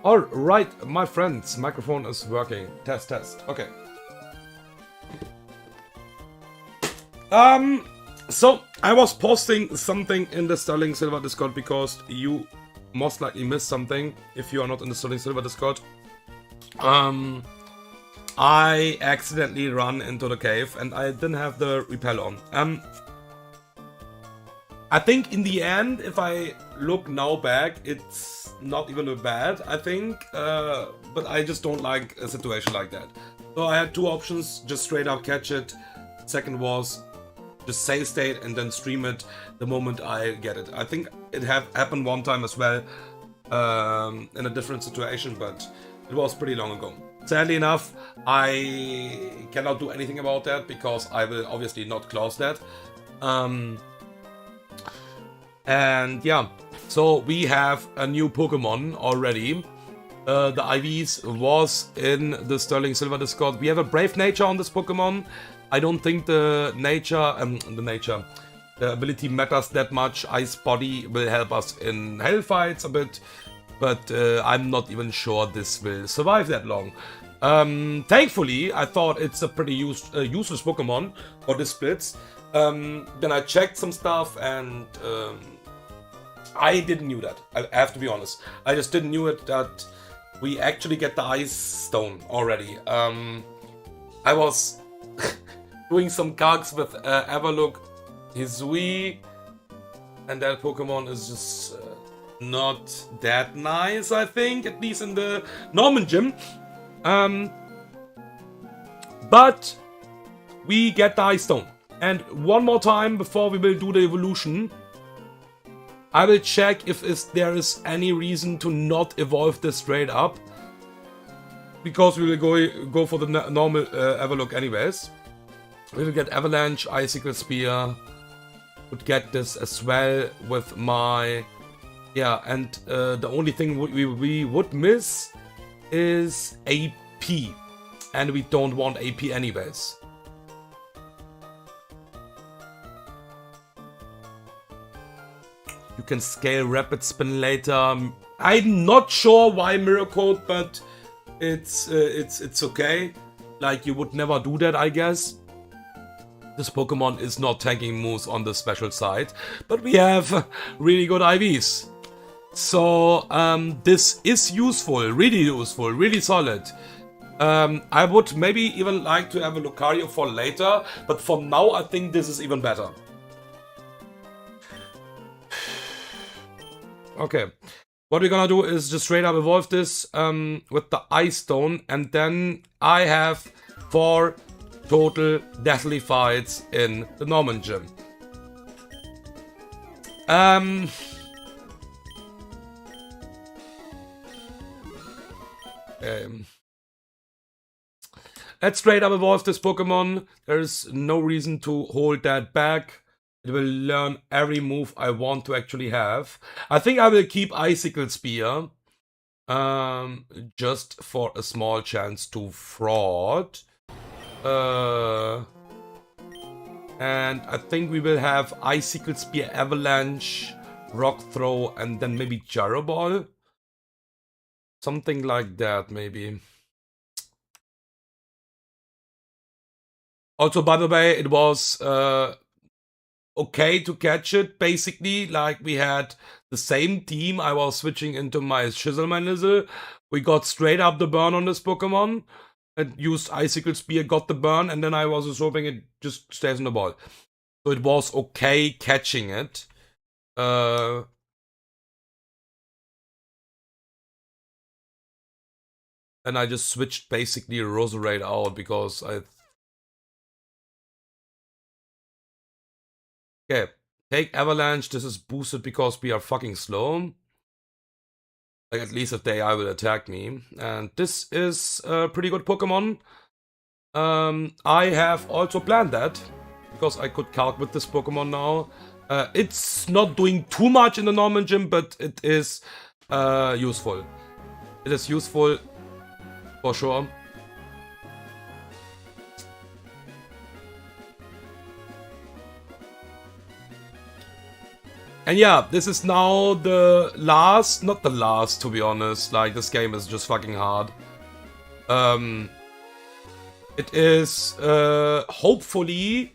Alright, my friends, microphone is working. Test, test. Okay. So I was posting something in the Sterling Silver Discord because you most likely missed something if you are not in the Sterling Silver Discord. I accidentally ran into the cave and I didn't have the repel on. I think in the end, if I look now back, it's not even bad, I think. But I just don't like a situation like that. So I had two options, just straight up catch it. Second was just save state and then stream it the moment I get it. I think it happened one time as well in a different situation, but it was pretty long ago. Sadly enough, I cannot do anything about that because I will obviously not close that. And yeah, so we have a new Pokemon already. The IVs was in the Sterling Silver Discord. We have a Brave Nature on this Pokemon. I don't think the ability matters that much. Ice Body will help us in Hell fights a bit, but I'm not even sure this will survive that long. Thankfully, I thought it's a pretty useless Pokemon for the splits. Then I checked some stuff and I didn't knew that. I have to be honest. I just didn't knew it that we actually get the Ice Stone already. I was doing some calcs with Everlook, Hisui, and that Pokemon is just not that nice, I think, at least in the Norman Gym. But we get the Ice Stone. And one more time before we will do the evolution, I will check if there is any reason to not evolve this straight up. Because we will go for the normal Everlook anyways. We will get Avalanche, Icicle Spear. Would get this as well with my... Yeah, and the only thing we would miss is AP. And we don't want AP anyways. You can scale Rapid Spin later. I'm not sure why Mirror Code, but it's okay. Like, you would never do that, I guess. This Pokemon is not tanking moves on the special side, but we have really good IVs. So this is useful, really solid. I would maybe even like to have a Lucario for later, but for now I think this is even better. Okay, what we're gonna do is just straight up evolve this with the Ice Stone, and then I have 4 total deathly fights in the Norman Gym. Let's straight up evolve this Pokemon. There's no reason to hold that back. It will learn every move I want to actually have. I think I will keep Icicle Spear. Just for a small chance to fraud. And I think we will have Icicle Spear, Avalanche, Rock Throw, and then maybe Gyro Ball. Something like that, maybe. Also, by the way, it was okay to catch it, basically. Like, we had the same team. I was switching into my Shizzle. We got straight up the burn on this Pokemon. And used Icicle Spear, got the burn, and then I was just hoping it just stays on the ball. So it was okay catching it. And I just switched basically Roserade out because I... Okay, take Avalanche. This is boosted because we are fucking slow. Like, at least if they will attack me. And this is a pretty good Pokemon. I have also planned that, because I could calc with this Pokemon now. It's not doing too much in the Norman Gym, but it is useful. It is useful for sure. And yeah, this is now the last, not the last to be honest, like this game is just fucking hard. It is hopefully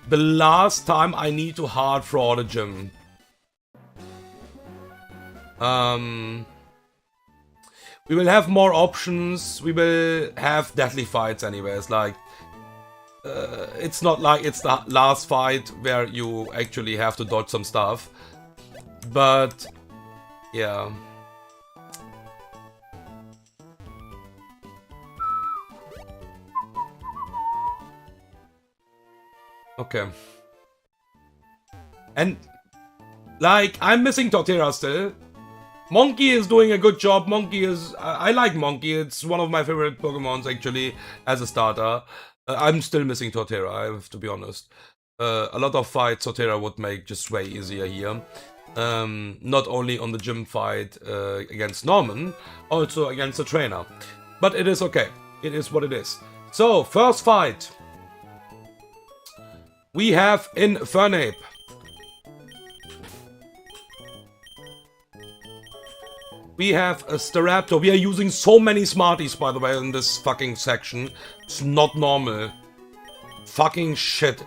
the last time I need to hard fraud a gym. We will have more options, we will have deadly fights anyways, like it's not like it's the last fight where you actually have to dodge some stuff, but yeah. Okay. And like, I'm missing Torterra still. Monkey is doing a good job. Monkey is... I like Monkey. It's one of my favorite Pokemons, actually, as a starter. I'm still missing Torterra, I have to be honest. A lot of fights Torterra would make just way easier here. Not only on the gym fight against Norman, also against the trainer. But it is okay. It is what it is. So, first fight. We have Infernape. We have a Staraptor. We are using so many Smarties, by the way, in this fucking section. It's not normal. Fucking shit.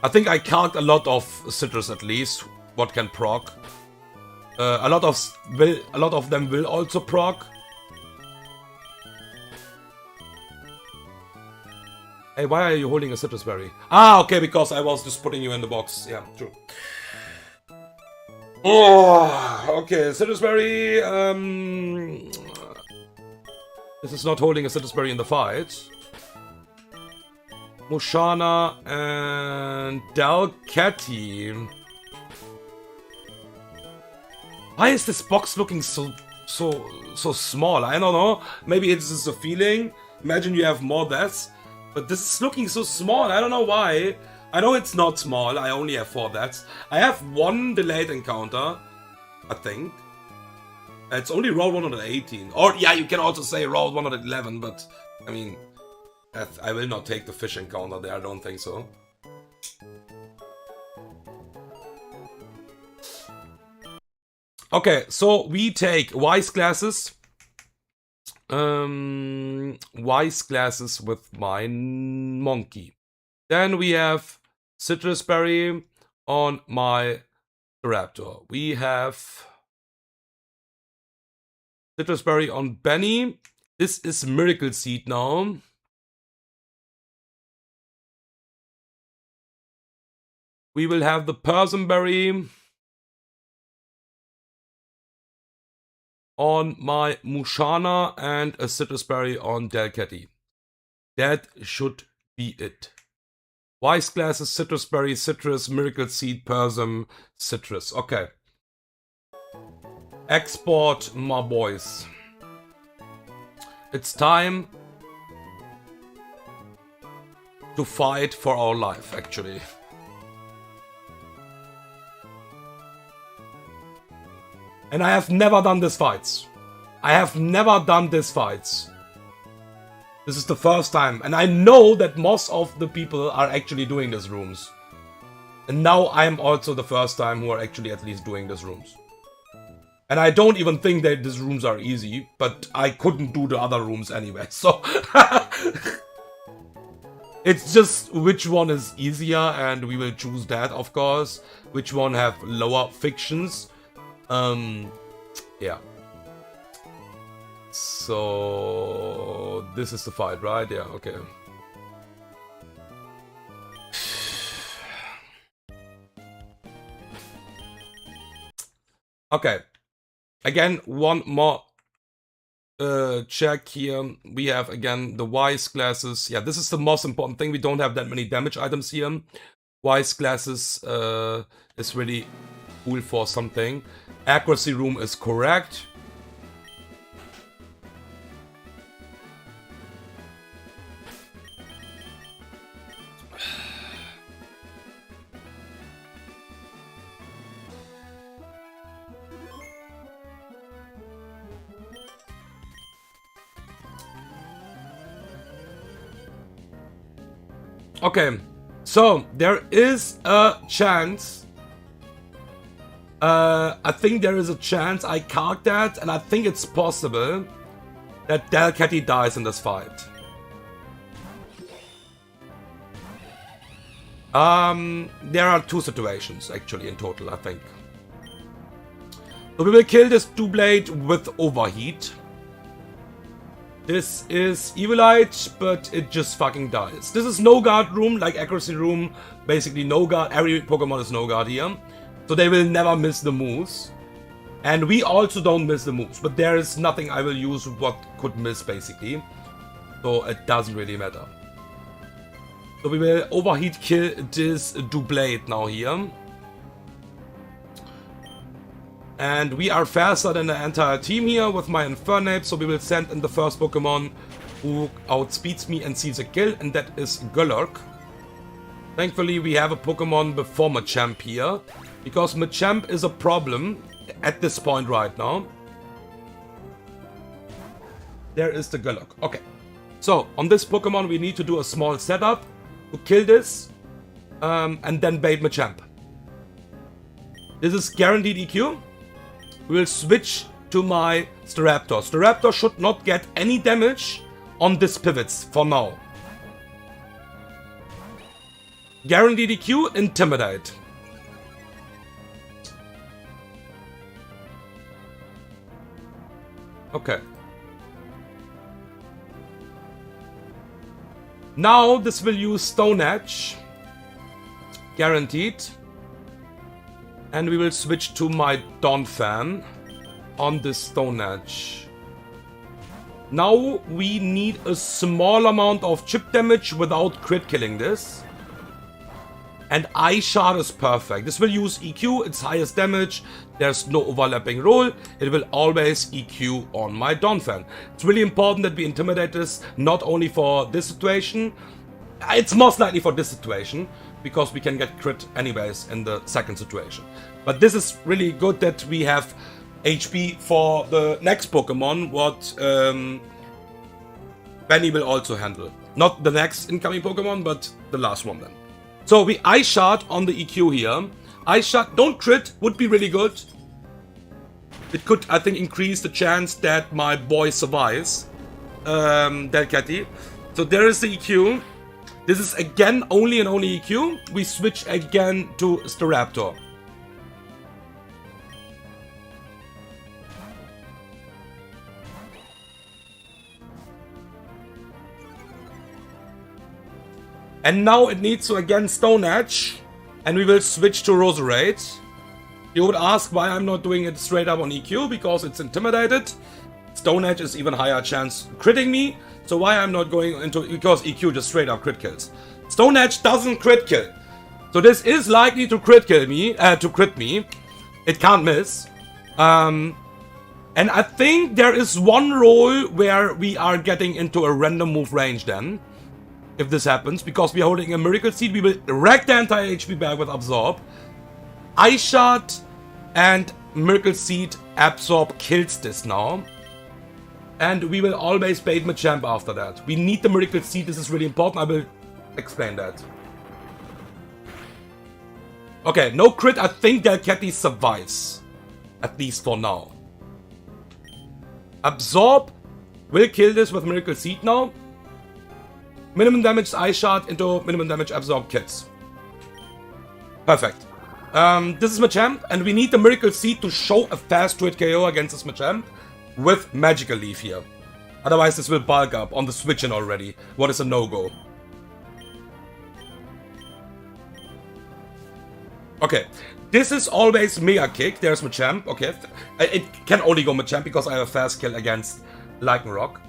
I think I calced a lot of citrus at least. What can proc? A lot of them will also proc. Hey, why are you holding a citrus berry? Ah, okay, because I was just putting you in the box. Yeah, true. Oh, okay, citrus berry. This is not holding a citrus berry in the fight. Moshana and Delcatty. Why is this box looking so small? I don't know. Maybe it's just a feeling. Imagine you have more deaths. But this is looking so small. I don't know why. I know it's not small. I only have 4 deaths. I have 1 delayed encounter. I think. It's only round 118. Or, yeah, you can also say round 111. But, I mean... I will not take the fish encounter there, I don't think so. Okay, so we take wise glasses. Wise glasses with my monkey. Then we have citrus berry on my raptor. We have citrus berry on Benny. This is miracle seed now. We will have the Persimberry on my Mushana and a citrus berry on Delcatty. That should be it. Wise glasses, citrus berry, citrus, miracle seed, Persim, citrus. Okay. Export, my boys. It's time to fight for our life, actually. And I have never done these fights. I have never done these fights. This is the first time. And I know that most of the people are actually doing these rooms. And now I'm also the first time who are actually at least doing these rooms. And I don't even think that these rooms are easy. But I couldn't do the other rooms anyway. So... it's just which one is easier. And we will choose that, of course. Which one have lower fictions. Yeah. So this is the fight, right? Yeah, okay. Okay. Again, one more check here. We have again the wise glasses. Yeah, this is the most important thing. We don't have that many damage items here. Wise glasses is really cool for something. Accuracy room is correct. Okay. So, there is a chance. I think there is a chance. I calc that, and I think it's possible that Delcatty dies in this fight. There are two situations, actually, in total, I think. So we will kill this Doublade with Overheat. This is Evilite, but it just fucking dies. This is no guard room, like accuracy room. Basically no guard. Every Pokemon is no guard here. So they will never miss the moves. And we also don't miss the moves. But there is nothing I will use what could miss, basically. So it doesn't really matter. So we will Overheat kill this Doublade now here. And we are faster than the entire team here with my Infernape, so we will send in the first Pokemon who outspeeds me and seals a kill, and that is Golurk. Thankfully we have a Pokemon before Machamp here, because Machamp is a problem at this point right now. There is the Golurk. Okay, so on this Pokemon we need to do a small setup to kill this, and then bait Machamp. This is guaranteed EQ. We will switch to my Staraptor. Staraptor should not get any damage on this pivots for now. Guaranteed EQ, Intimidate. Okay. Now this will use Stone Edge. Guaranteed. And we will switch to my Donphan on this Stone Edge. Now we need a small amount of chip damage without crit killing this. And Eye Shard is perfect. This will use EQ, its highest damage. There's no overlapping roll. It will always EQ on my Donphan. It's really important that we intimidate this, not only for this situation. It's most likely for this situation, because we can get crit anyways in the second situation. But this is really good that we have HP for the next Pokemon, what Benny will also handle. Not the next incoming Pokemon, but the last one then. So we Eye Shard on the EQ here. Eye Shard, don't crit, would be really good. It could, I think, increase the chance that my boy survives. Delcatty. So there is the EQ. This is again only and only EQ. We switch again to Staraptor. And now it needs to again Stone Edge. And we will switch to Roserade. You would ask why I'm not doing it straight up on EQ, because it's intimidated. Stone Edge is even higher chance critting me. So why I'm not going into, because EQ just straight up crit kills. Stone Edge doesn't crit kill. So this is likely to crit kill me, to crit me. It can't miss. And I think there is one roll where we are getting into a random move range then. If this happens, because we are holding a Miracle Seed, we will wreck the entire HP back with Absorb. Eye Shard and Miracle Seed Absorb kills this now. And we will always bait Machamp after that. We need the Miracle Seed, this is really important, I will explain that. Okay, no crit, I think Delcatty survives. At least for now. Absorb will kill this with Miracle Seed now. Minimum damage Eye Shard into minimum damage Absorb kills. Perfect. This is Machamp, and we need the Miracle Seed to show a fast crit KO against this Machamp with Magical Leaf here. Otherwise this will bulk up on the switch in already. What is a no-go? Okay. This is always Mega Kick. There's Machamp. Okay. It can only go Machamp because I have a fast kill against Lycanroc.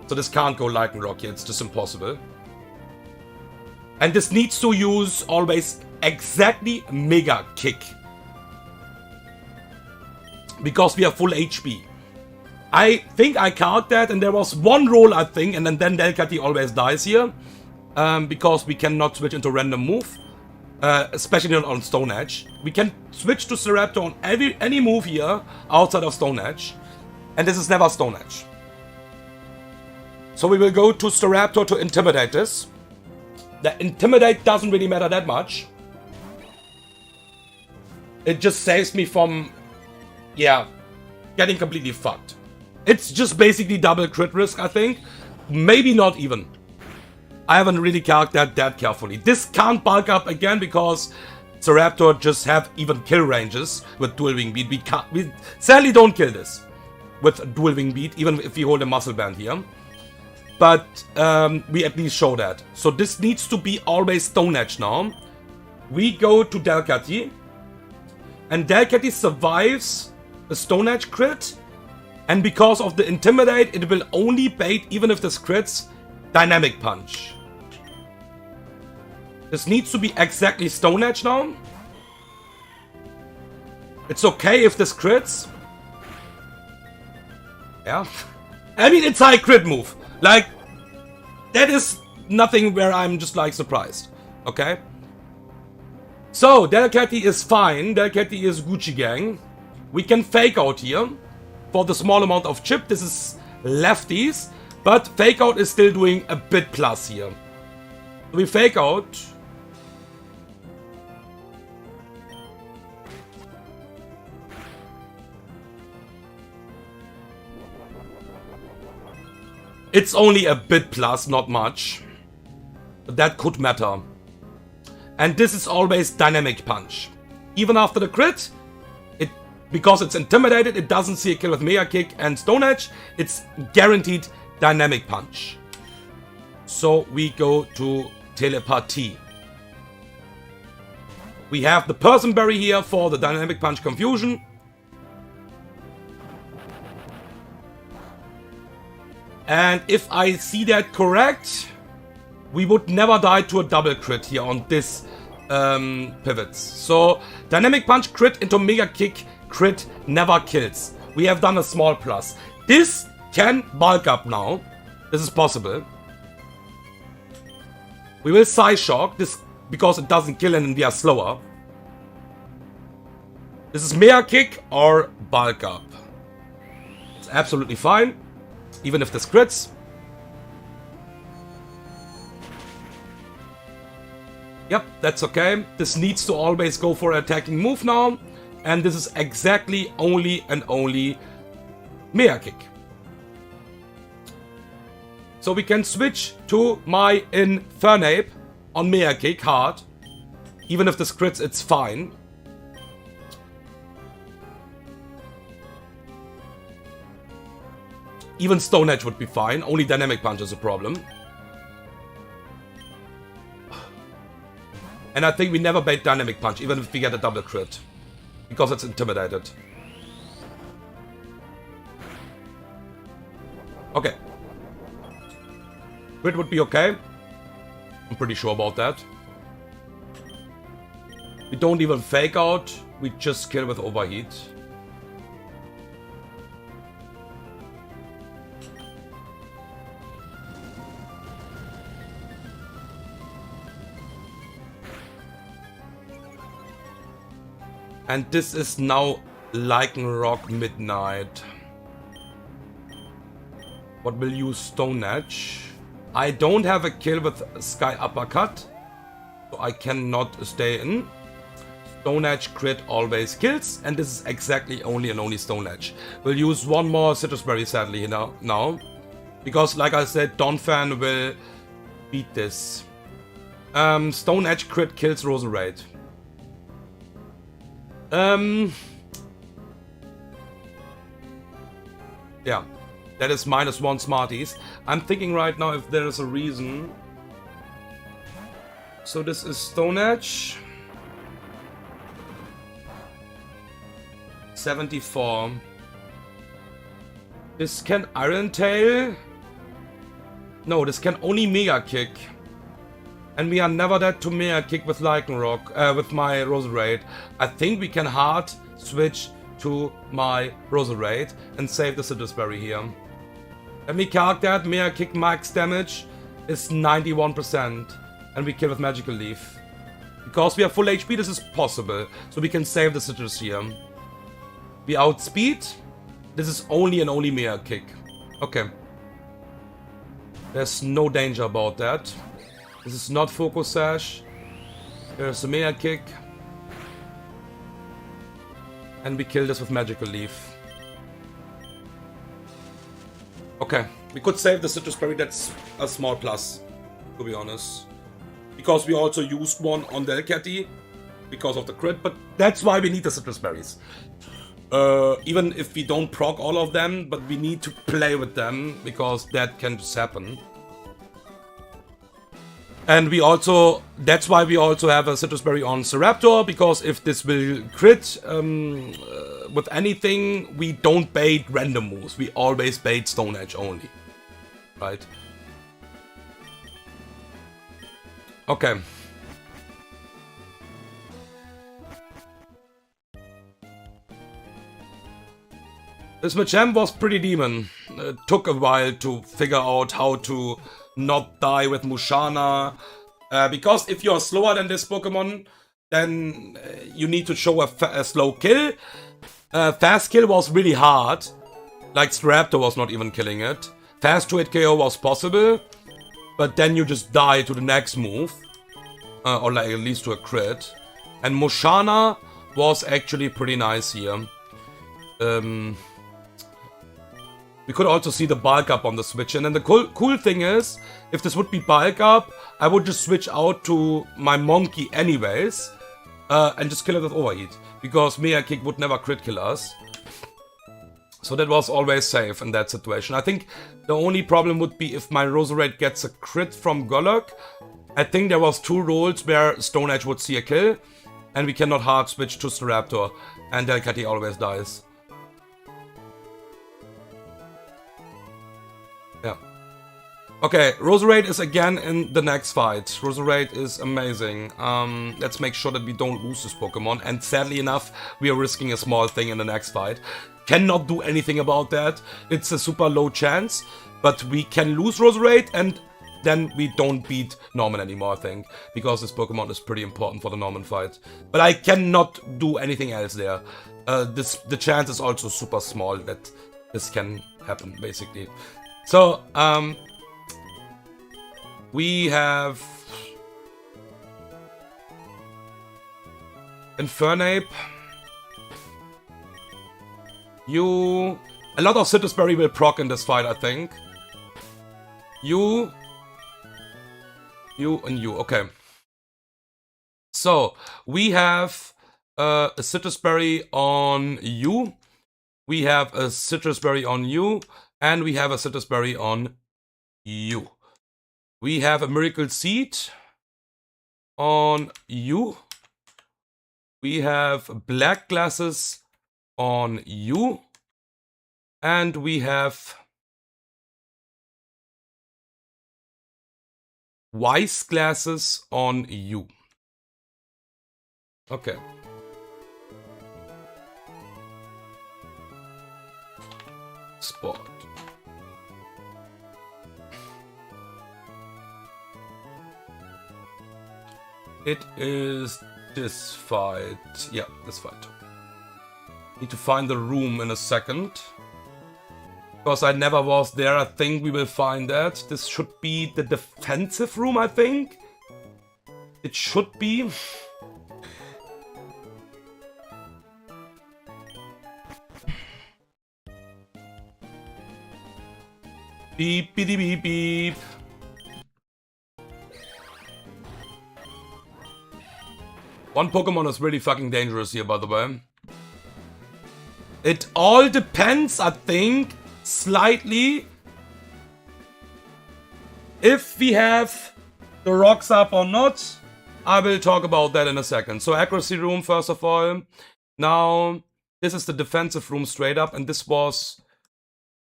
So this can't go Lycanroc here, it's just impossible. And this needs to use always exactly Mega Kick. Because we have full HP. I think I count that, and there was one roll I think, and then Delcatty always dies here. Because we cannot switch into random move. Especially not on Stone Edge. We can switch to Staraptor on any move here outside of Stone Edge. And this is never Stone Edge. So we will go to Staraptor to intimidate this. The Intimidate doesn't really matter that much. It just saves me from, yeah, getting completely fucked. It's just basically double crit risk, I think. Maybe not even. I haven't really calculated that carefully. This can't bulk up again because Staraptor just have even kill ranges with dual wing beat. We sadly don't kill this with dual wing beat, even if we hold a muscle band here. But we at least show that. So this needs to be always Stone Edge now. We go to Delcatty. And Delcatty survives the Stone Edge crit. And because of the Intimidate, it will only bait, even if this crits, Dynamic Punch. This needs to be exactly Stone Edge now. It's okay if this crits. Yeah. I mean, it's high crit move. Like, that is nothing where I'm just like surprised. Okay? So, Delcatty is fine. Delcatty is Gucci Gang. We can fake out here for the small amount of chip. This is lefties. But fake out is still doing a bit plus here. We fake out. It's only a bit plus, not much. But that could matter. And this is always Dynamic Punch. Even after the crit, because it's intimidated, it doesn't see a kill with Mega Kick and Stone Edge. It's guaranteed Dynamic Punch. So we go to Telepathy. We have the Person Berry here for the Dynamic Punch confusion. And if I see that correct, we would never die to a double crit here on this pivots. So Dynamic Punch crit into Mega Kick crit never kills. We have done a small plus. This can bulk up now. This is possible. We will Psy Shock this because it doesn't kill and we are slower. This is Mega Kick or bulk up. It's absolutely fine. Even if this crits. Yep, that's okay. This needs to always go for an attacking move now. And this is exactly only and only Mega Kick. So we can switch to my Infernape on Mega Kick hard. Even if this crits, it's fine. Even Stone Edge would be fine. Only Dynamic Punch is a problem. And I think we never bait Dynamic Punch, even if we get a double crit. Because it's intimidated. Okay. Crit would be okay. I'm pretty sure about that. We don't even fake out. We just kill with Overheat. And this is now Lycanroc Midnight. What will use Stone Edge? I don't have a kill with Sky Uppercut, so I cannot stay in. Stone Edge crit always kills, and this is exactly only and only Stone Edge. We'll use one more Citrus Berry sadly now. Because like I said, Donphan will beat this. Stone Edge crit kills Roserade. Yeah, that is -1 Smarties. I'm thinking right now if there is a reason. So this is Stone Edge. 74. This can Iron Tail. No, this can only Mega Kick. And we are never dead to Mega Kick with Lycanroc, with my Roserade. I think we can hard switch to my Roserade and save the Citrus Berry here. Let me calc that. Mega Kick max damage is 91%. And we kill with Magical Leaf. Because we have full HP, this is possible. So we can save the Citrus here. We outspeed. This is only and only Mega Kick. Okay. There's no danger about that. This is not Focus Sash. There's a Mega Kick. And we kill this with Magical Leaf. Okay, we could save the Citrus Berry, that's a small plus, to be honest. Because we also used one on Delcatty, because of the crit, but that's why we need the Citrus Berries. Even if we don't proc all of them, but we need to play with them, because that can just happen. And we also, that's why we also have a Citrus Berry on Ceraptor, because if this will crit with anything, we don't bait random moves. We always bait Stone Edge only. Right? Okay. This Machamp was pretty demon. It took a while to figure out how to not die with Mushana, because if you're slower than this Pokemon, then you need to show a slow kill. Fast kill was really hard, like Staraptor was not even killing it. Fast 2-hit KO was possible, but then you just die to the next move, or like at least to a crit. And Mushana was actually pretty nice here. We could also see the bulk up on the switch, and then the cool thing is, if this would be bulk up, I would just switch out to my Monkey anyways, and just kill it with Overheat, because Mega Kick would never crit kill us. So that was always safe in that situation. I think the only problem would be if my Roserade gets a crit from Golok. I think there was 2 rolls where Stone Edge would see a kill, and we cannot hard switch to Staraptor, and Delcatty always dies. Yeah. Okay, Roserade is again in the next fight. Roserade is amazing. Let's make sure that we don't lose this Pokemon. And sadly enough, we are risking a small thing in the next fight. Cannot do anything about that. It's a super low chance. But we can lose Roserade and then we don't beat Norman anymore, I think. Because this Pokemon is pretty important for the Norman fight. But I cannot do anything else there. The chance is also super small that this can happen, basically. So, we have Infernape. A lot of Citrus Berry will proc in this fight, I think. You, and you. Okay. So, we have a Citrus Berry on you. We have a Citrus Berry on you. And we have a Citrus Berry on you. We have a Miracle Seed on you. We have Black Glasses on you. And we have Wise Glasses on you. Okay. Spot. It is this fight. Yeah, this fight. Need to find the room in a second. Because I never was there, I think we will find that. This should be the defensive room, I think. It should be. Beep, beep, beep, beep. One Pokemon is really fucking dangerous here, by the way. It all depends, I think, slightly, if we have the rocks up or not. I will talk about that in a second. So accuracy room, first of all. Now, this is the defensive room straight up, and this was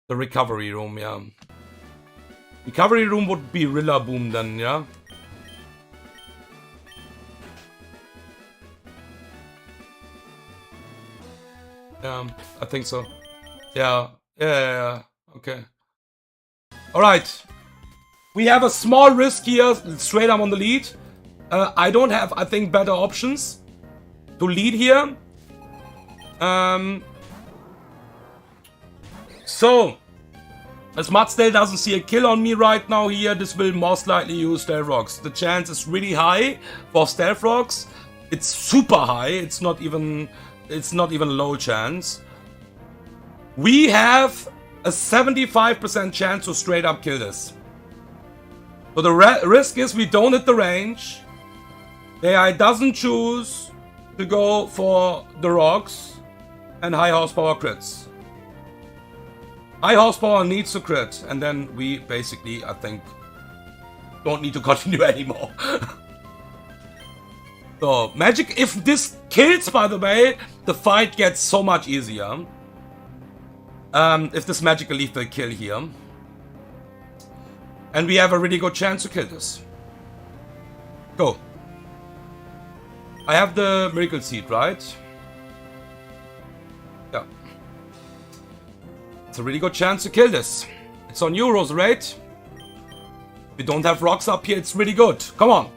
the recovery room, yeah. Recovery room would be Rillaboom then, yeah. Yeah, I think so. Yeah. Okay. Alright. We have a small risk here, straight up on the lead. I don't have, I think, better options to lead here. So, As Mudstail doesn't see a kill on me right now here, this will most likely use Stealth Rocks. The chance is really high for Stealth Rocks. It's super high. It's not even low chance. We have a 75% chance to straight up kill this. So the risk is we don't hit the range. AI doesn't choose to go for the rocks and high horsepower crits. High horsepower needs to crit, and then we basically, I think, don't need to continue anymore. So, magic, if this kills, by the way, the fight gets so much easier. If this magical leaf will kill here. And we have a really good chance to kill this. Go. I have the Miracle Seed, right? Yeah. It's a really good chance to kill this. It's on you, Roserade. We don't have rocks up here, it's really good. Come on.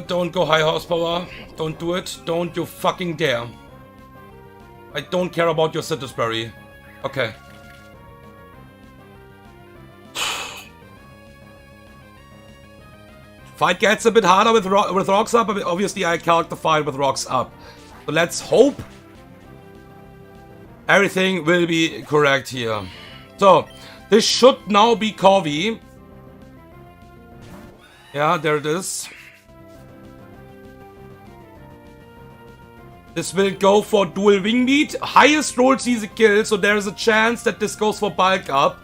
Don't go high horsepower. Don't do it. Don't you fucking dare. I don't care about your citrus berry. Okay. Fight gets a bit harder with rocks up, but obviously I calc the fight with rocks up. So let's hope everything will be correct here. So, this should now be Corvi. Yeah, there it is. This will go for dual wing beat. Highest roll sees a kill, so there is a chance that this goes for bulk up.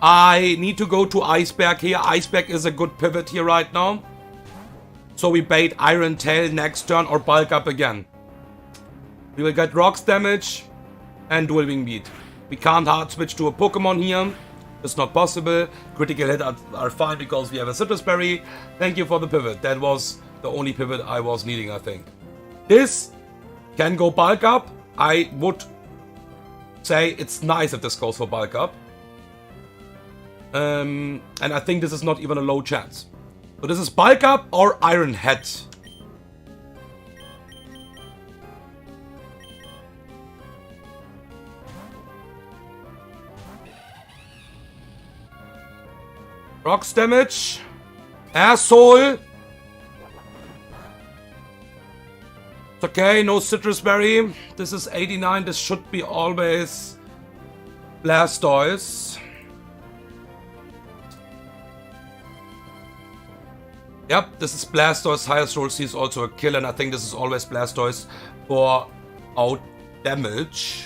I need to go to Iceberg here. Iceberg is a good pivot here right now. So we bait Iron Tail next turn or bulk up again. We will get rocks damage and dual wing beat. We can't hard switch to a Pokemon here. It's not possible. Critical hit are fine because we have a citrus berry. Thank you for the pivot. That was the only pivot I was needing, I think. This can go bulk up. I would say it's nice if this goes for bulk up. And I think this is not even a low chance. So this is bulk up or Iron Head. Rocks damage. Asshole. It's okay, no citrus berry. This is 89. This should be always Blastoise. Yep, this is Blastoise. Highest roll sees also a kill, and I think this is always Blastoise for out damage.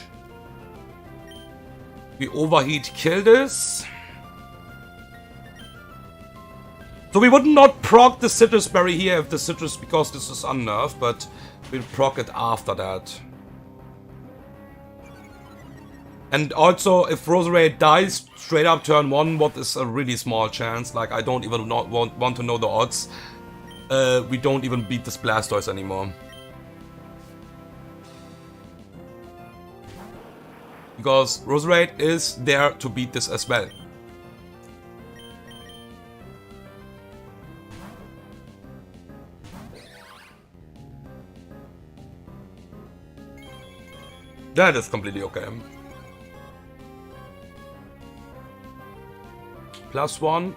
We overheat kill this. So we would not proc the citrus berry here if the citrus, because this is unnerved, but we'll proc it after that. And also, if Roserade dies straight up turn 1, what is a really small chance, like I don't even want to know the odds, we don't even beat this Blastoise anymore. Because Roserade is there to beat this as well. That is completely okay. +1.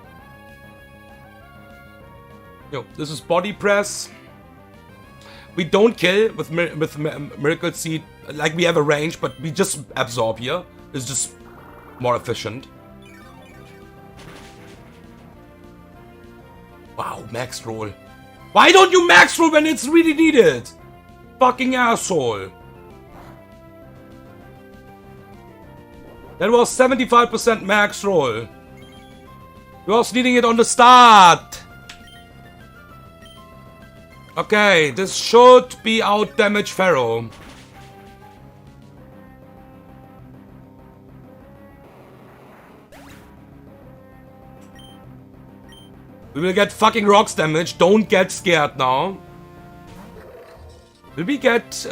Yo, this is body press. We don't kill with Miracle Seed. Like we have a range, but we just absorb here. It's just more efficient. Wow, max roll. Why don't you max roll when it's really needed? Fucking asshole. That was 75% max roll. You was needing it on the start. Okay, this should be out damage Pharaoh. We will get fucking rocks damage. Don't get scared now. Will we get...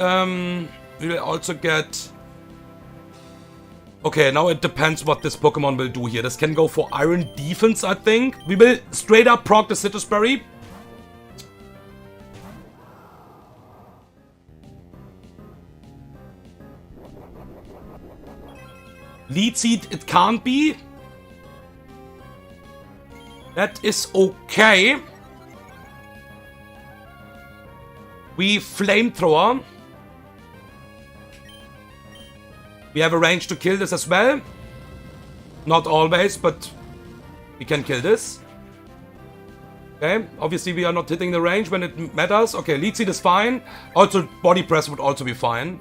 we will also get... Okay, now it depends what this Pokemon will do here. This can go for Iron Defense, I think. We will straight up proc the Citrus Berry. Lead Seed, it can't be. That is okay. We Flamethrower. We have a range to kill this as well. Not always, but we can kill this. Okay, obviously we are not hitting the range when it matters. Okay, Lead Seed is fine. Also, Body Press would also be fine.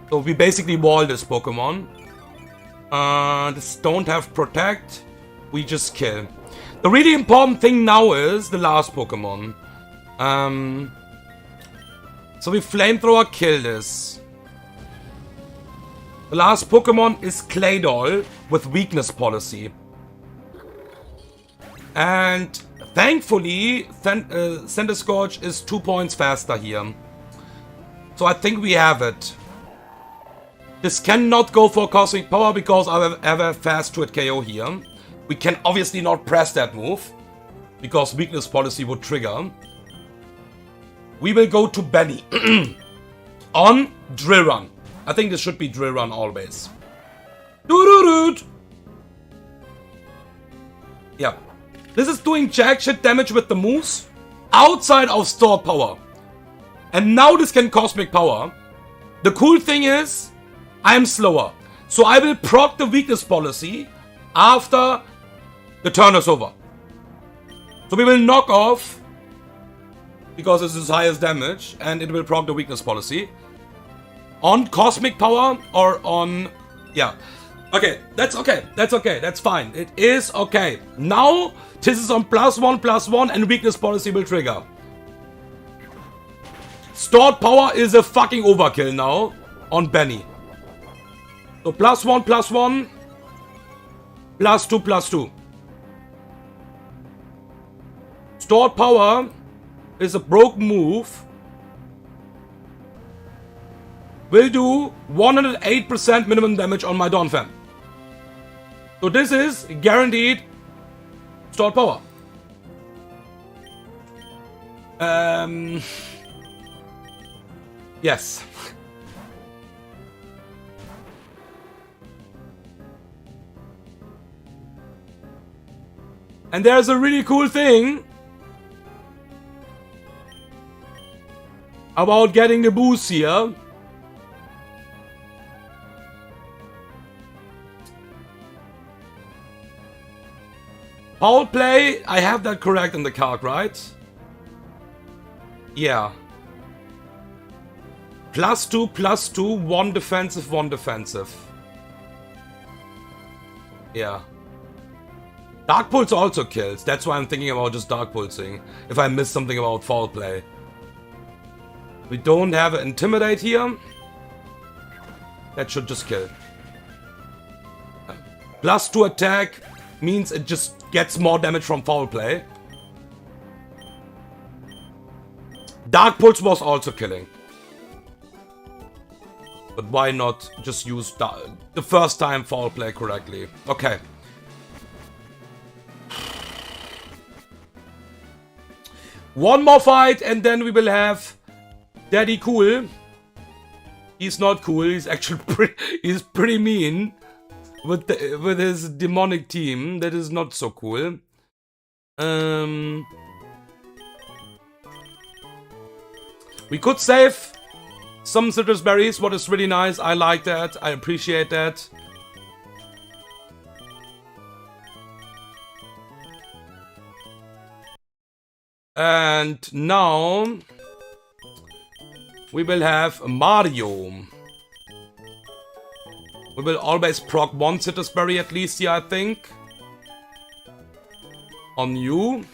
So we basically wall this Pokemon. This don't have Protect. We just kill. The really important thing now is the last Pokemon. So we Flamethrower, kill this. The last Pokemon is Claydol with Weakness Policy. And thankfully, Centiskorch is 2 points faster here. So I think we have it. This cannot go for Cosmic Power because I have a fast Twit KO here. We can obviously not press that move because Weakness Policy would trigger. We will go to Benny on Drill Run. I think this should be Drill Run always. Doo-doo-doo! Yeah. This is doing jack shit damage with the moves outside of stored power. And now this can Cosmic Power. The cool thing is, I am slower. So I will proc the Weakness Policy after the turn is over. So we will knock off, because this is highest damage, and it will proc the Weakness Policy. On Cosmic Power or on... Yeah. Okay, that's okay. That's okay. That's fine. It is okay. Now, this is on +1/+1 and Weakness Policy will trigger. Stored Power is a fucking overkill now on Benny. So +1/+1, +2/+2. Stored Power is a broken move. Will do 108% minimum damage on my Donphan. So this is guaranteed stored power. Yes. And there's a really cool thing about getting the boost here. Foul play, I have that correct in the card, right? Yeah. +2/+2, 1 defensive, 1 defensive. Yeah. Dark Pulse also kills. That's why I'm thinking about just Dark Pulsing. If I miss something about foul play. We don't have an Intimidate here. That should just kill. +2 attack means it just gets more damage from foul play. Dark Pulse was also killing. But why not just use the first time foul play correctly? Okay. One more fight and then we will have Daddy Cool. He's not cool, he's actually he's pretty mean. With his demonic team, that is not so cool. We could save some citrus berries, what is really nice. I like that, I appreciate that. And now we will have Mario. We will always proc 1 citrus berry at least here, I think. On you.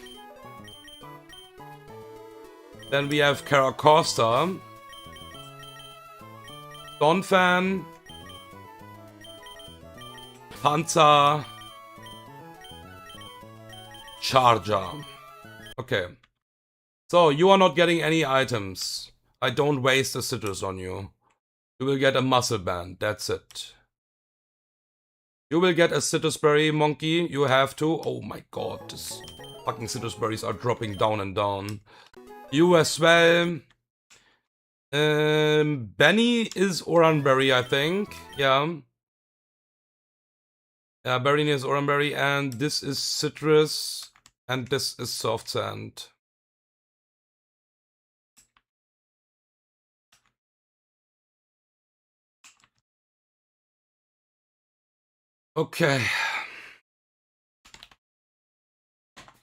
Then we have Caracosta. Donphan. Panzer. Charger. Okay. So, you are not getting any items. I don't waste a citrus on you. You will get a muscle band, that's it. You will get a citrus berry, monkey. You have to. Oh my god, this fucking citrus berries are dropping down and down. You as well. Benny is Oranberry, I think. Yeah. Yeah, Berry is Oranberry, and this is Citrus, and this is Soft Sand. Okay.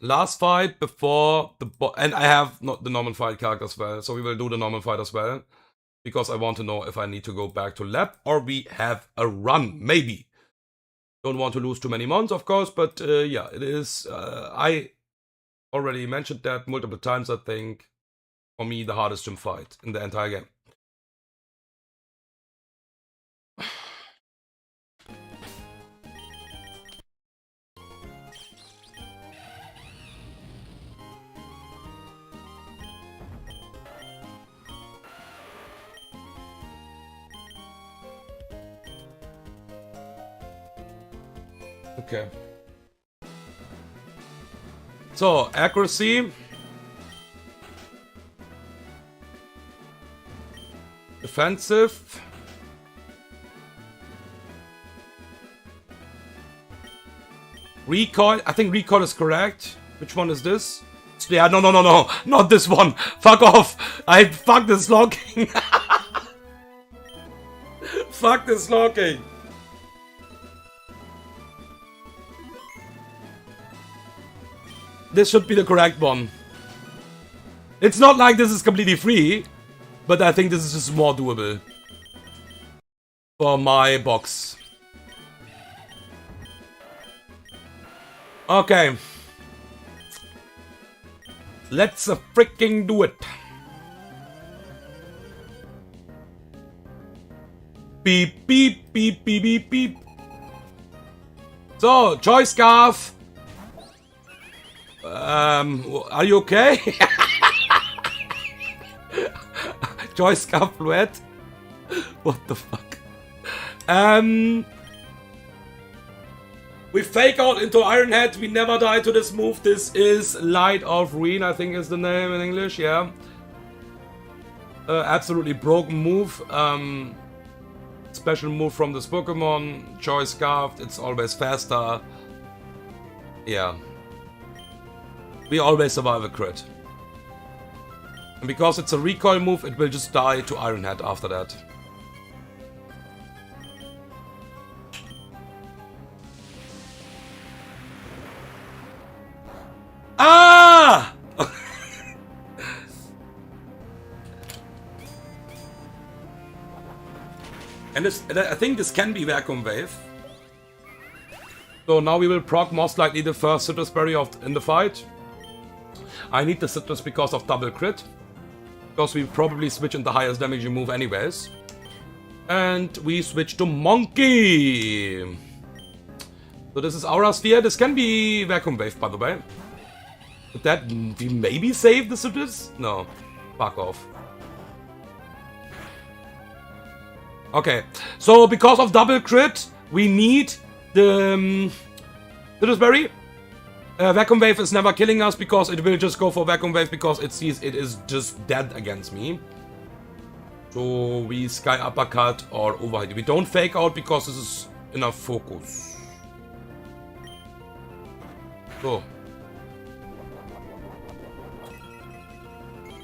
Last fight before the and I have not the normal fight character as well, so we will do the normal fight as well. Because I want to know if I need to go back to lab or we have a run, maybe. Don't want to lose too many months, of course, but yeah, it is. I already mentioned that multiple times, I think. For me, the hardest gym fight in the entire game. Okay. So, accuracy. Defensive. Recoil. I think recoil is correct. Which one is this? Yeah, no. Not this one. Fuck off. Fuck this locking. Fuck this locking. This should be the correct one. It's not like this is completely free, but I think this is just more doable for my box. Okay. Let's freaking do it. Beep, beep, beep, beep, beep, beep. So, Choice Scarf. Are you okay? Choice Scarf Fluette? What the fuck? We fake out into Iron Head. We never die to this move. This is Light of Ruin, I think is the name in English, yeah. Absolutely broken move. Special move from this Pokemon. Choice Scarf, it's always faster. Yeah. We always survive a crit. And because it's a recoil move, it will just die to Iron Head after that. Ah! And I think this can be Vacuum Wave. So now we will proc most likely the first Citrus Berry in the fight. I need the Citrus because of double crit. Because we probably switch in the highest damaging move anyways. And we switch to Monkey. So this is Aura Sphere. This can be Vacuum Wave, by the way. Would that we maybe save the Citrus? No. Fuck off. Okay. So because of double crit, we need the Citrus Berry. Vacuum Wave is never killing us because it will just go for Vacuum Wave because it sees it is just dead against me. So we Sky Uppercut or Overhit. We don't fake out because this is enough focus. So.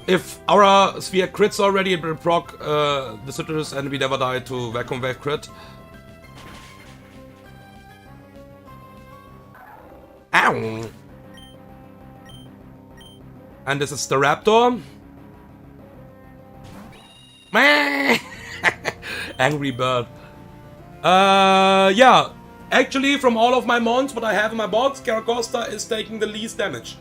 If our Sphere crits already, it will proc the Citrus and we never die to Vacuum Wave crit. Ow! And this is the Raptor. Angry Bird. Yeah. Actually, from all of my mons, what I have in my box, Caracosta is taking the least damage.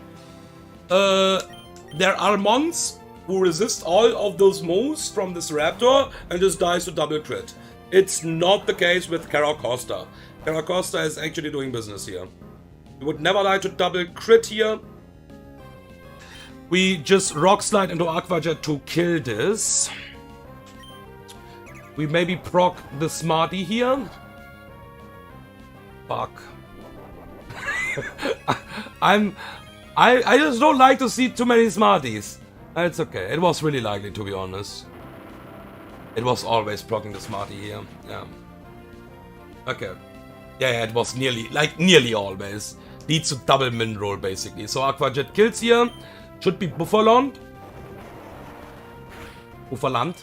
There are mons who resist all of those moves from this Raptor and just dies to double crit. It's not the case with Caracosta. Caracosta is actually doing business here. We would never die to double crit here. We just Rock Slide into Aqua Jet to kill this. We maybe proc the Smarty here. Fuck. I just don't like to see too many Smarties. It's okay. It was really likely, to be honest. It was always blocking the Smarty here. Yeah. Okay. Yeah, it was nearly always. Needs to double min roll basically. So Aqua Jet kills here. Should be Bufferland. Bufferland.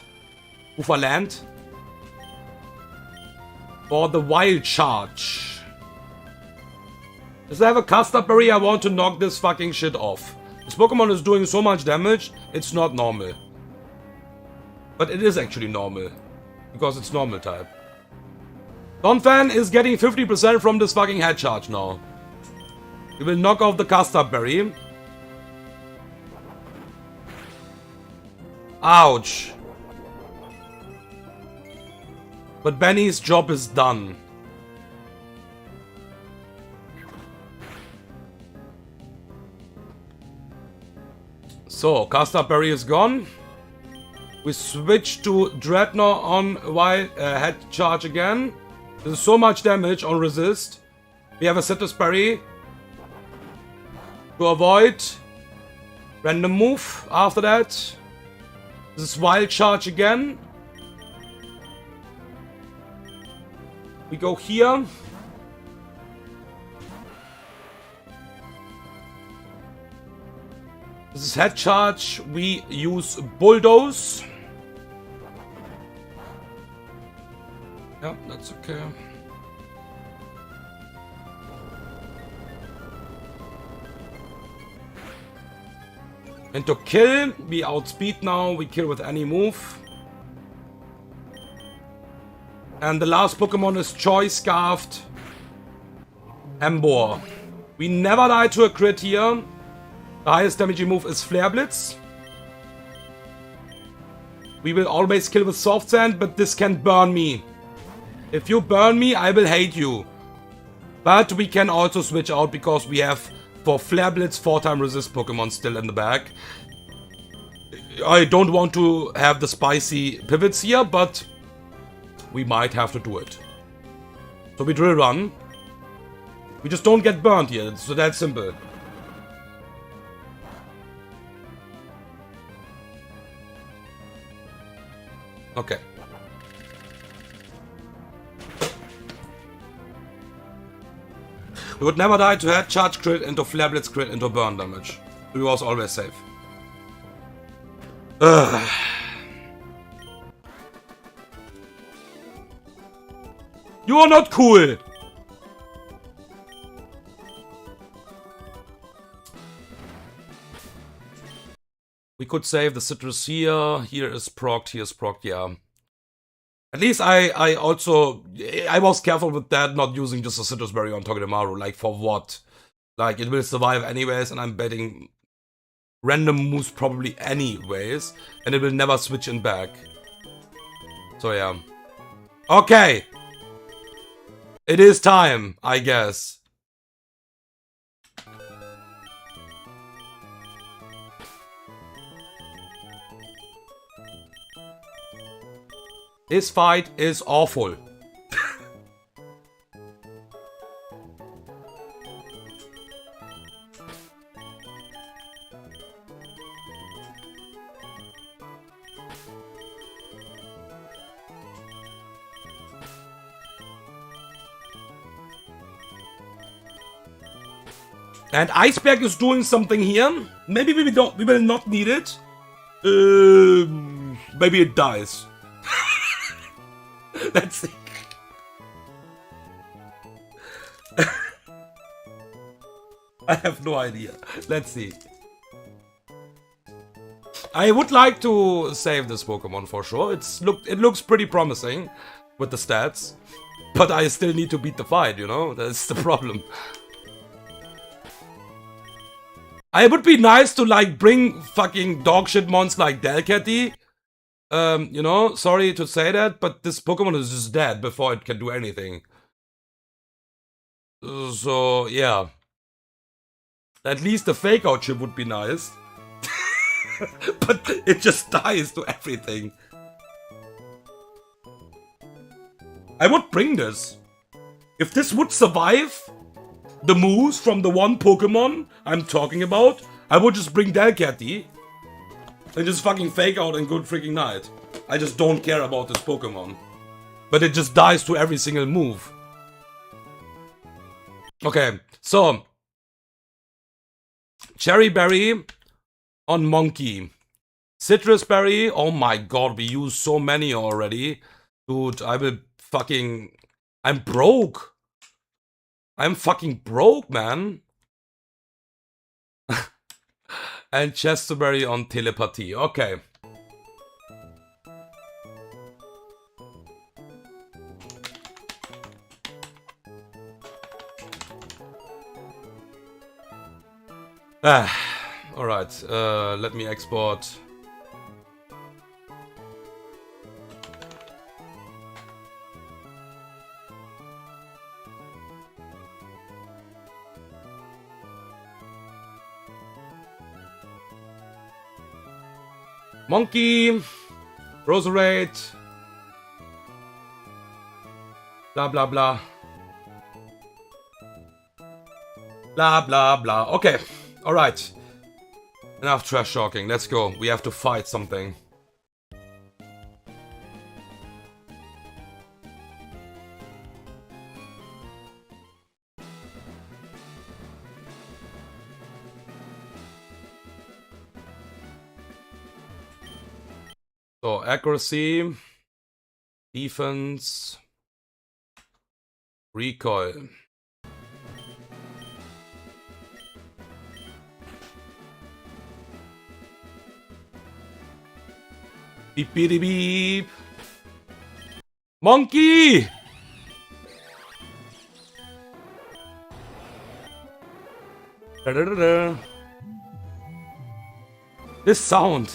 For the Wild Charge. Does I have a Custard Berry? I want to knock this fucking shit off. This Pokemon is doing so much damage, it's not normal. But it is actually normal. Because it's normal type. Donphan is getting 50% from this fucking head charge now. We will knock off the Custard Berry. Ouch. But Benny's job is done. So, Custard Berry is gone. We switch to Dreadnought on Wild Head Charge again. There's so much damage on Resist. We have a Citrus Berry. To avoid. Random move after that. This is Wild Charge again. We go here. This is Head Charge. We use Bulldoze. Yeah, that's okay. And to kill, we outspeed now. We kill with any move. And the last Pokemon is Choice Scarfed Embor. We never die to a crit here. The highest damaging move is Flare Blitz. We will always kill with Soft Sand, but this can burn me. If you burn me, I will hate you. But we can also switch out because we have, for Flare Blitz, 4-time resist Pokemon still in the back. I don't want to have the spicy pivots here, but we might have to do it. So we Drill Run. We just don't get burned here, so that's simple. Okay. We would never die to Head Charge crit into Flare Blitz crit into burn damage. We was always safe. Ugh. You are not cool! We could save the Citrus here. Here is procced, here is procced, yeah. At least I was careful with that, not using just a Citrus Berry on Togedemaru. Like, for what? Like, it will survive anyways, and I'm betting random moves probably anyways, and it will never switch in back. So, yeah. Okay! It is time, I guess. This fight is awful. And Iceberg is doing something here. Maybe we will not need it. Maybe it dies. Let's see. I have no idea. Let's see. I would like to save this Pokemon for sure. It looks pretty promising with the stats. But I still need to beat the fight, you know? That's the problem. I would be nice to like bring fucking dogshit mons like Delcatty. You know, sorry to say that, but this Pokemon is just dead before it can do anything. So, yeah. At least the fake out chip would be nice. But it just dies to everything. I would bring this. If this would survive the moves from the one Pokemon I'm talking about, I would just bring Delcatty. And just fucking fake out and good freaking night. I just don't care about this Pokemon. But it just dies to every single move. Okay, so Cherry Berry on Monkey. Citrus Berry, oh my god, we used so many already. Dude, I will fucking... I'm broke. I'm fucking broke, man. And Chesterberry on Telepathy, okay. Alright, let me export. Monkey, Roserade, blah blah blah. Blah blah blah. Okay. Alright. Enough trash talking. Let's go. We have to fight something. So, accuracy, defense, recoil. Beep beep beep. Monkey! Da, da, da, da. This sound.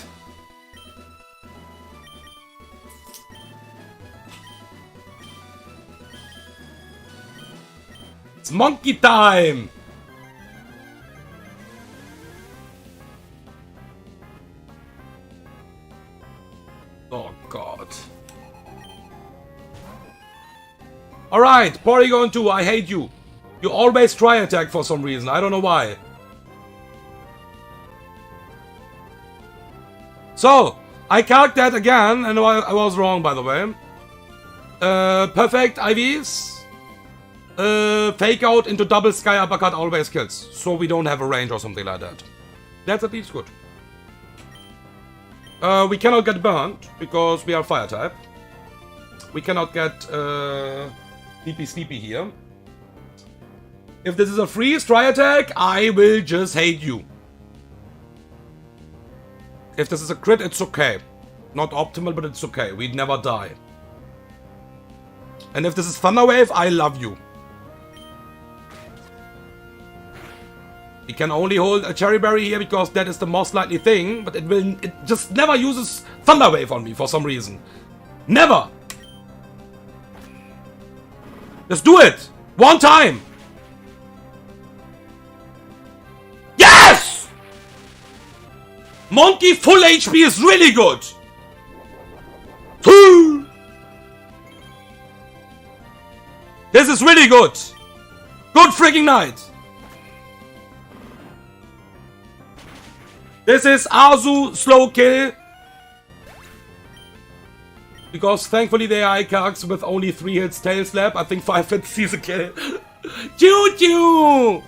It's monkey time! Oh god. Alright, Porygon 2, I hate you. You always try attack for some reason, I don't know why. So, I calced that again, and I was wrong by the way. Perfect IVs. Fake out into double sky uppercut always kills. So we don't have a range or something like that. That's at least good. We cannot get burned because we are fire type. We cannot get Sleepy here. If this is a freeze try attack, I will just hate you. If this is a crit, it's okay. Not optimal, but it's okay. We'd never die. And if this is Thunder Wave, I love you. We can only hold a Cherry Berry here because that is the most likely thing, but it just never uses Thunder Wave on me for some reason. Never! Just do it! One time! Yes! Monkey full HP is really good! This is really good! Good freaking night! This is Azu slow kill. Because thankfully they are Ikax with only 3 hits tail slap. I think 5 hits sees a kill. Choo-choo!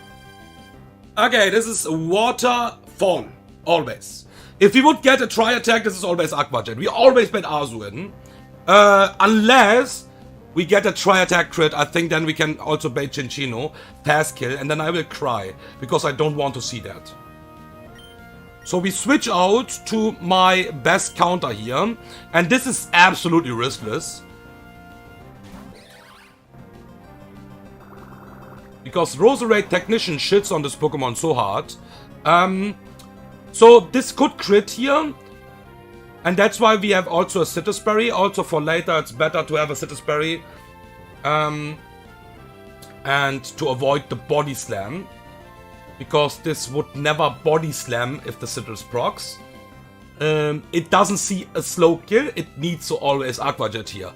Okay, this is water phone. Always. If we would get a try attack, this is always Aqua Jet. We always bet Azu in. Unless we get a try attack crit, I think then we can also bait Chinchino, fast kill, and then I will cry. Because I don't want to see that. So we switch out to my best counter here. And this is absolutely riskless. Because Roserade Technician shits on this Pokemon so hard. So this could crit here. And that's why we have also a Citrus Berry. Also for later it's better to have a Citrus Berry. And to avoid the Body Slam. Because this would never body slam if the Citrus procs. It doesn't see a slow kill, it needs to always Aqua Jet here.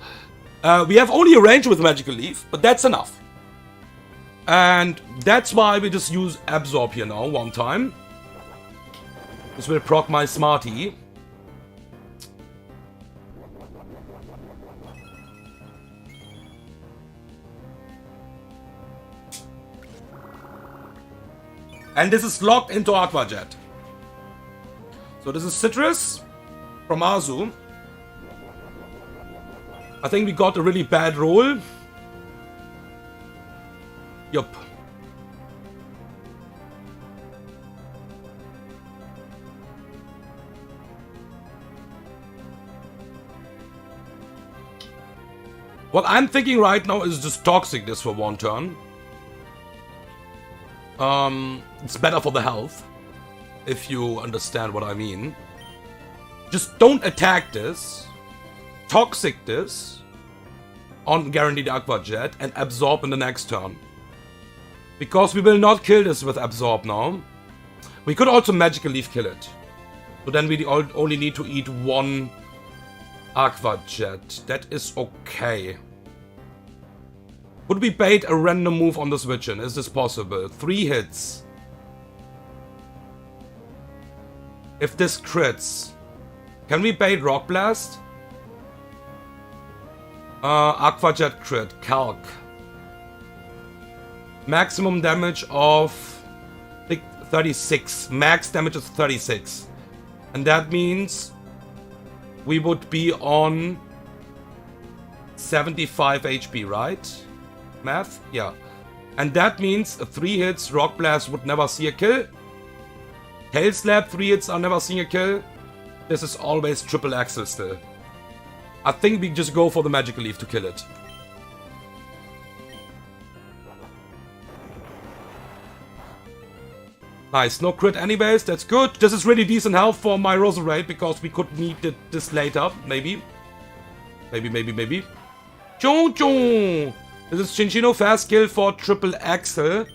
We have only a range with Magical Leaf, but that's enough. And that's why we just use Absorb here now, one time. This will proc my Smarty. And this is locked into Aqua Jet. So this is Citrus from Azu. I think we got a really bad roll. Yup. What I'm thinking right now is just Toxic this for one turn. It's better for the health, if you understand what I mean. Just don't attack this. Toxic this on Guaranteed Aqua Jet and Absorb in the next turn. Because we will not kill this with Absorb now. We could also Magical Leaf kill it. So then we only need to eat one Aqua Jet. That is okay. Would we bait a random move on the switch-in? Is this possible? 3 hits. If this crits. Can we bait Rock Blast? Aqua Jet crit. Calc. Maximum damage of 36. Max damage is 36. And that means we would be on 75 HP, right? Math? Yeah. And that means 3 hits, Rock Blast would never see a kill. Tail Slap, 3 hits are never seeing a kill. This is always triple axle still. I think we just go for the Magical Leaf to kill it. Nice, no crit anyways, that's good. This is really decent health for my Roserade because we could need this later, maybe. Maybe. Choo. This is Chinchino fast kill for triple axle.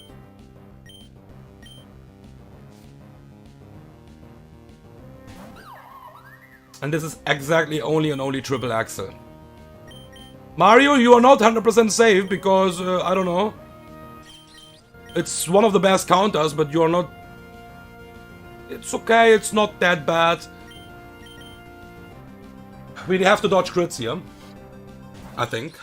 And this is exactly only triple axle. Mario, you are not 100% safe because, I don't know. It's one of the best counters, but you're not... It's okay, it's not that bad. We have to dodge crits here. I think.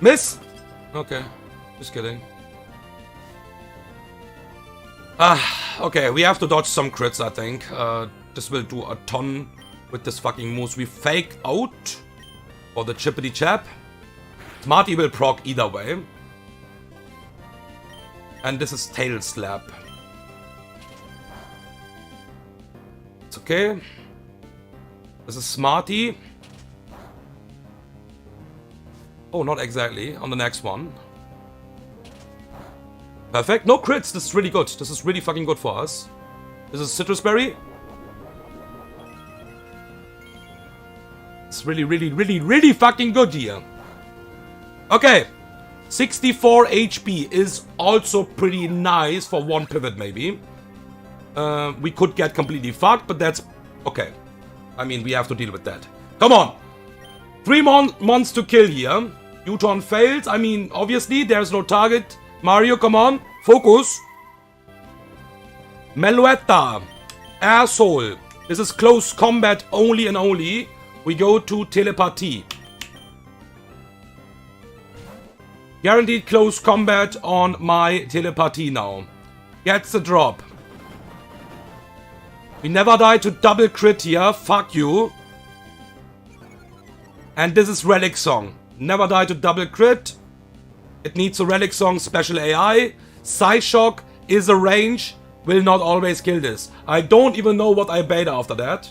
Miss! Okay, just kidding. Okay, we have to dodge some crits, I think. This will do a ton with this fucking moves. We fake out for the Chippity Chap. Smarty will proc either way. And this is Tail Slap. It's okay. This is Smarty. Oh, not exactly. On the next one. Perfect. No crits. This is really good. This is really fucking good for us. This is Citrus Berry. It's really fucking good here. Okay. 64 HP is also pretty nice for one pivot, maybe. We could get completely fucked, but that's okay. I mean, we have to deal with that. Come on. 3 mons to kill here. U-turn fails. I mean, obviously, there's no target. Mario, come on. Focus. Meloetta. Asshole. This is close combat only and only. We go to Telepathy. Guaranteed close combat on my Telepathy now. Gets the drop. We never die to double crit here. Fuck you. And this is Relic Song. Never die to double crit. It needs a Relic Song special AI. Psyshock is a range. Will not always kill this. I don't even know what I bait after that.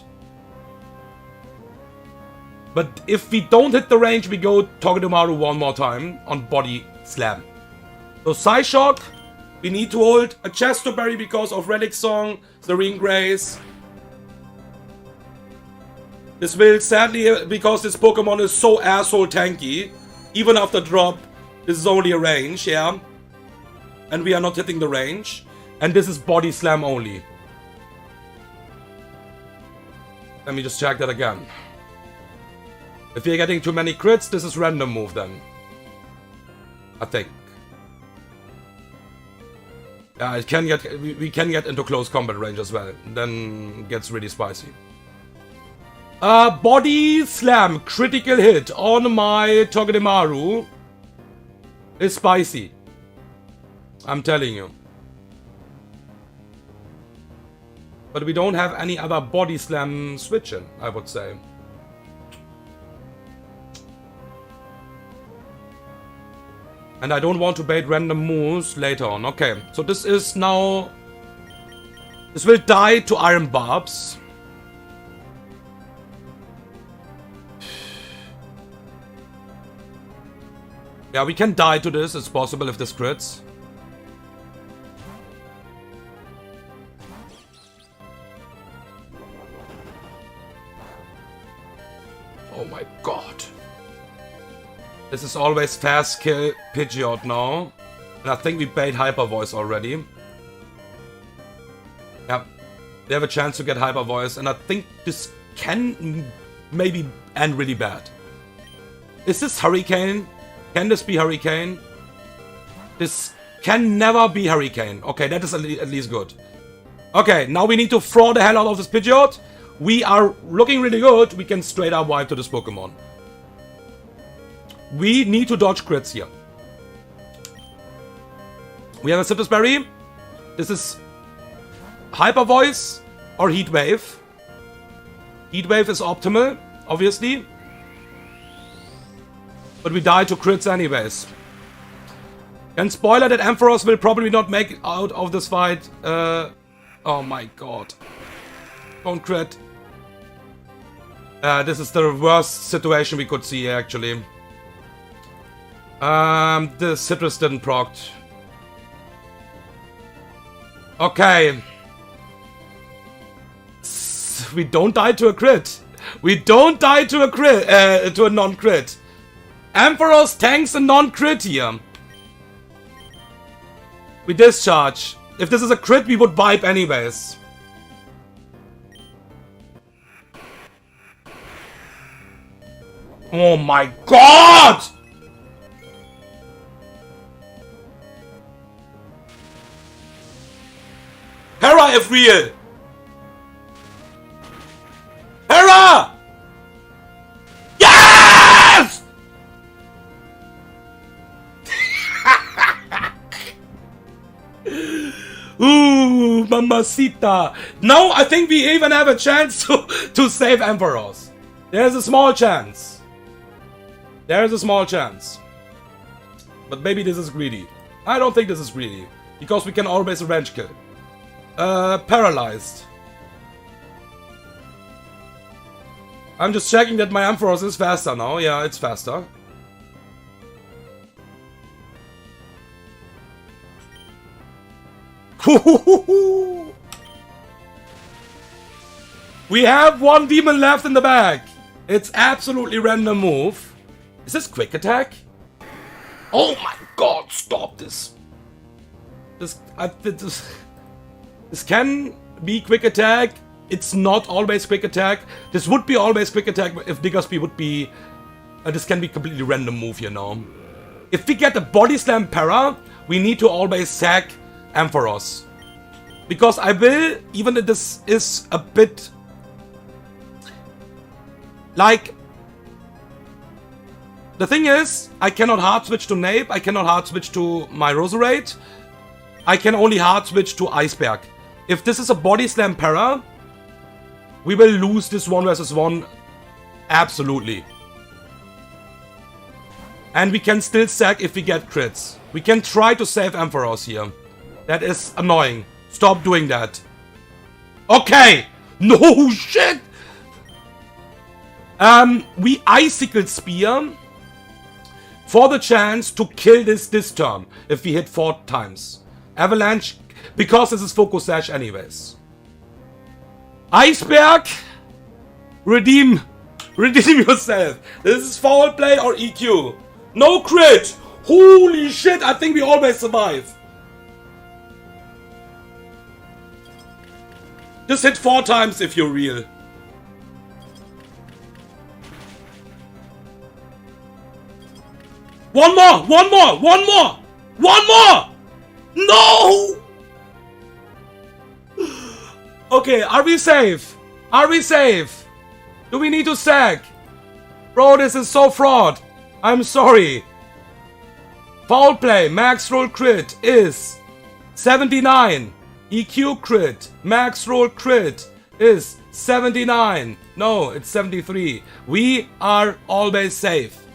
But if we don't hit the range, we go Togedemaru one more time on Body Slam. So Psyshock, we need to hold a Chesterberry because of Relic Song, Serene Grace. This will sadly, because this Pokemon is so asshole tanky, even after drop, this is only a range, yeah. And we are not hitting the range. And this is Body Slam only. Let me just check that again. If you're getting too many crits, this is random move then. I think. Yeah, it can get, we can get into close combat range as well. Then it gets really spicy. Body slam critical hit on my Togedemaru is spicy. I'm telling you. But we don't have any other body slam switching, I would say. And I don't want to bait random moves later on. Okay, so this is now... This will die to Iron Barbs. Yeah, we can die to this. It's possible if this crits. Oh my god. This is always fast kill Pidgeot now. And I think we bait Hyper Voice already. Yeah. They have a chance to get Hyper Voice. And I think this can maybe end really bad. Is this Hurricane? Can this be Hurricane? This can never be Hurricane. Okay, that is at least good. Okay, now we need to throw the hell out of this Pidgeot. We are looking really good. We can straight up wipe to this Pokemon. We need to dodge crits here. We have a Citrus Berry. This is Hyper Voice or Heat Wave. Heat Wave is optimal, obviously. But we die to crits anyways. And spoiler that Ampharos will probably not make out of this fight. Oh my god. Don't crit. This is the worst situation we could see actually. The Citrus didn't proc. Okay. We don't die to a crit. We don't die to a crit, to a non-crit. Ampharos tanks a non-crit here. We discharge. If this is a crit, we would wipe anyways. Oh my god! Hera if real! Hera! Yes! Ooh, mamacita. Now I think we even have a chance to save Ampharos. There's a small chance. There's a small chance. But maybe this is greedy. I don't think this is greedy. Because we can always revenge kill. Paralyzed. I'm just checking that my Ampharos is faster now. Yeah, it's faster. We have one demon left in the bag. It's absolutely random move. Is this quick attack? Oh my god, stop this. This can be quick attack. It's not always quick attack. This would be always quick attack if Diggersby would be... this can be completely random move here now. If we get a Body Slam Para, we need to always sack Ampharos. Because I will, even if this is a bit... Like... The thing is, I cannot hard switch to Nape, I cannot hard switch to my Roserade. I can only hard switch to Iceberg. If this is a Body Slam Para, we will lose this 1 versus 1 absolutely. And we can still sack if we get crits. We can try to save Ampharos here. That is annoying. Stop doing that. Okay! No shit! We Icicle Spear for the chance to kill this turn if we hit 4 times. Avalanche, because this is Focus Sash anyways. Iceberg! Redeem yourself. This is foul play or EQ. No crit! Holy shit, I think we always survive. Just hit 4 times if you're real. One more! No! Okay, are we safe? Are we safe? Do we need to sack? Bro, this is so fraud. I'm sorry. Foul play, max roll crit is 79. EQ crit, max roll crit is 79. No, it's 73. We are always safe.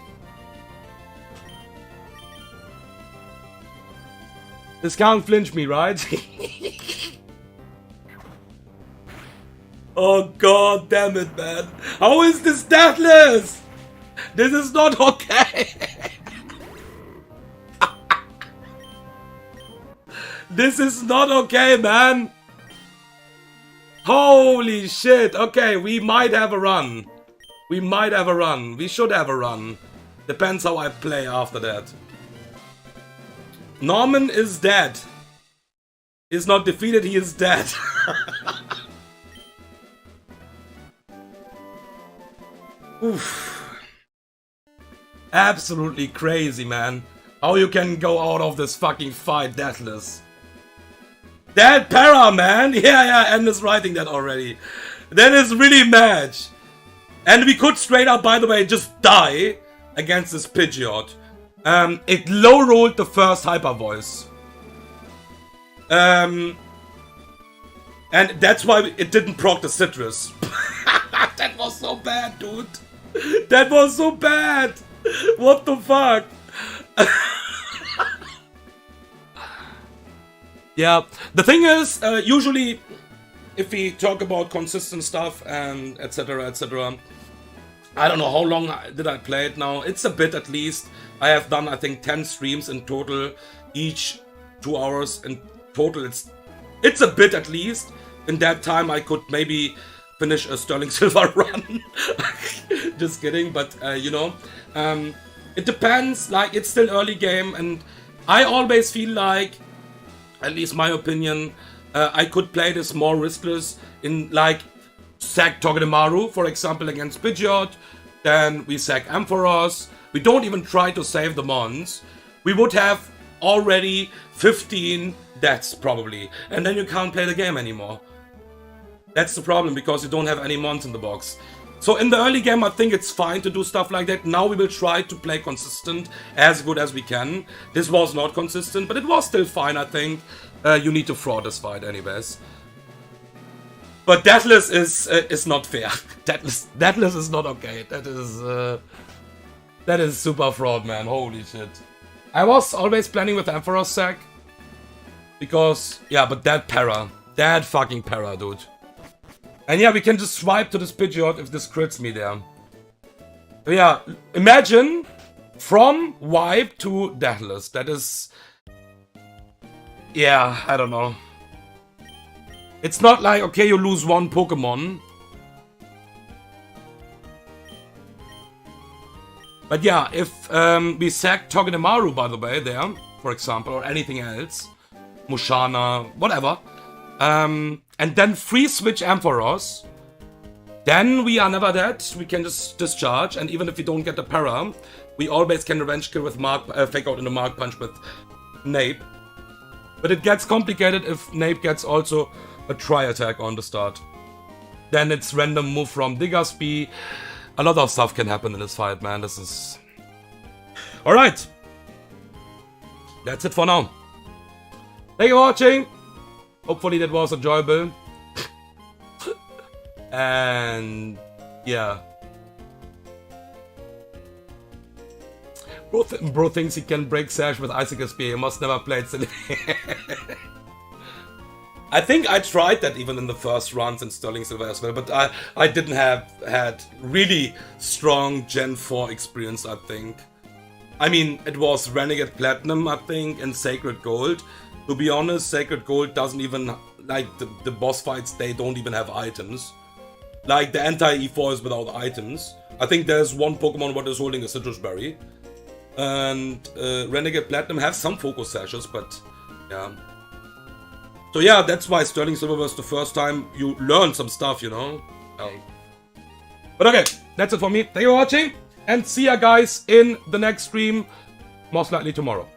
This can't flinch me, right? Oh god damn it, man. How is this deathless? This is not okay. This is not okay, man. Holy shit. Okay, we might have a run. We might have a run. We should have a run. Depends how I play after that. Norman is dead. He's not defeated, he is dead. Oof. Absolutely crazy, man. How you can go out of this fucking fight deathless. Dead para, man! Yeah, Anne is writing that already. That is really mad. And we could straight up, by the way, just die against this Pidgeot. It low-rolled the first Hyper Voice. And that's why it didn't proc the Citrus. That was so bad, dude. That was so bad. What the fuck? Yeah, the thing is, usually, if we talk about consistent stuff and etc, etc, I don't know how long did I play it now. It's a bit at least. I have done, I think, 10 streams in total, each 2 hours in total. It's a bit at least. In that time, I could maybe finish a Sterling Silver run. Just kidding, but you know, it depends. Like, it's still early game, and I always feel like, at least my opinion, I could play this more riskless in, like, sack Togedemaru, for example, against Pidgeot. Then we sack Ampharos. We don't even try to save the Mons. We would have already 15 deaths, probably. And then you can't play the game anymore. That's the problem, because you don't have any Mons in the box. So in the early game, I think it's fine to do stuff like that. Now we will try to play consistent, as good as we can. This was not consistent, but it was still fine, I think. You need to fraud this fight anyways. But Deathless is not fair. Deathless is not okay. That is super fraud, man. Holy shit. I was always planning with Ampharos sack. Because, yeah, but that para. That fucking para, dude. And yeah, we can just swipe to this Pidgeot if this crits me there. But yeah, imagine from wipe to Deathless. That is... yeah, I don't know. It's not like, okay, you lose one Pokemon. But yeah, if we sack Togedemaru, by the way, there, for example, or anything else, Mushana, whatever, and then free switch Ampharos, then we are never dead. We can just discharge, and even if we don't get the para, we always can revenge kill with fake out in the Mark Punch with Nape. But it gets complicated if Nape gets also a tri-attack on the start. Then it's random move from Diggersby. A lot of stuff can happen in this fight, man. This is... alright. That's it for now. Thank you for watching. Hopefully that was enjoyable. And... yeah. Bro thinks he can break Sash with Icicle Spear. He must never played Silly. I think I tried that even in the first runs in Sterling Silver as well, but I didn't have had really strong Gen 4 experience, I think. I mean, it was Renegade Platinum, I think, and Sacred Gold. To be honest, Sacred Gold doesn't even, like, the boss fights, they don't even have items. Like, the anti-E4 is without items. I think there's one Pokemon what is holding a Citrus Berry. And Renegade Platinum has some Focus Sashes, but yeah. So yeah, that's why Sterling Silver was the first time you learned some stuff, you know. But okay, that's it for me. Thank you for watching, and see ya guys in the next stream, most likely tomorrow.